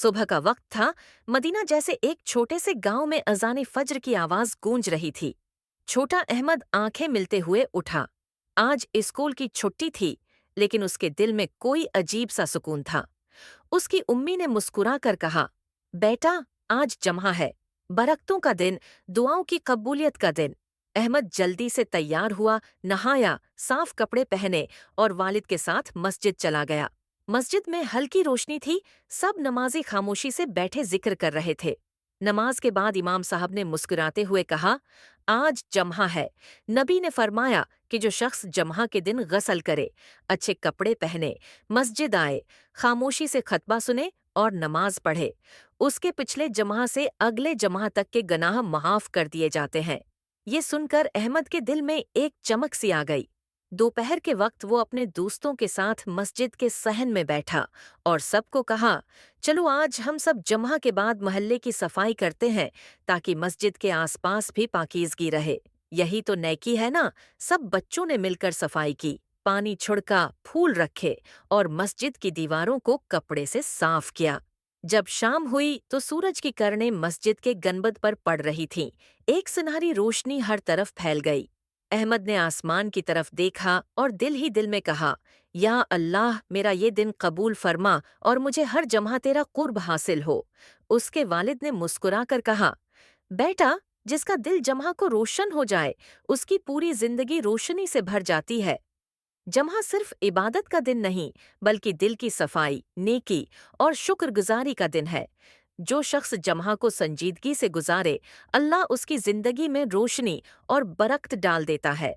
صبح کا وقت تھا، مدینہ جیسے ایک چھوٹے سے گاؤں میں اذان فجر کی آواز گونج رہی تھی۔ چھوٹا احمد آنکھیں ملتے ہوئے اٹھا۔ آج اسکول کی چھٹی تھی، لیکن اس کے دل میں کوئی عجیب سا سکون تھا۔ اس کی امی نے مسکرا کر کہا، بیٹا آج جمعہ ہے، برکتوں کا دن، دعاؤں کی قبولیت کا دن۔ احمد جلدی سے تیار ہوا، نہایا، صاف کپڑے پہنے اور والد کے ساتھ مسجد چلا گیا۔ مسجد میں ہلکی روشنی تھی، سب نمازی خاموشی سے بیٹھے ذکر کر رہے تھے۔ نماز کے بعد امام صاحب نے مسکراتے ہوئے کہا، آج جمعہ ہے۔ نبی نے فرمایا کہ جو شخص جمعہ کے دن غسل کرے، اچھے کپڑے پہنے، مسجد آئے، خاموشی سے خطبہ سنے اور نماز پڑھے، اس کے پچھلے جمعہ سے اگلے جمعہ تک کے گناہ معاف کر دیے جاتے ہیں۔ یہ سن کر احمد کے دل میں ایک چمک سی آ گئی۔ دوپہر کے وقت وہ اپنے دوستوں کے ساتھ مسجد کے صحن میں بیٹھا اور سب کو کہا، چلو آج ہم سب جمعہ کے بعد محلے کی صفائی کرتے ہیں تاکہ مسجد کے آس پاس بھی پاکیزگی رہے۔ یہی تو نیکی ہے نا۔ سب بچوں نے مل کر صفائی کی، پانی چھڑکا، پھول رکھے اور مسجد کی دیواروں کو کپڑے سے صاف کیا۔ جب شام ہوئی تو سورج کی کرنیں مسجد کے گنبد پر پڑ رہی تھیں، ایک سنہری روشنی ہر طرف پھیل گئی۔ احمد نے آسمان کی طرف دیکھا اور دل ہی دل میں کہا، یا اللہ میرا یہ دن قبول فرما اور مجھے ہر جمعہ تیرا قرب حاصل ہو۔ اس کے والد نے مسکرا کر کہا، بیٹا جس کا دل جمعہ کو روشن ہو جائے اس کی پوری زندگی روشنی سے بھر جاتی ہے۔ جمعہ صرف عبادت کا دن نہیں بلکہ دل کی صفائی، نیکی اور شکر گزاری کا دن ہے۔ جو شخص جمعہ کو سنجیدگی سے گزارے، اللہ اس کی زندگی میں روشنی اور برکت ڈال دیتا ہے۔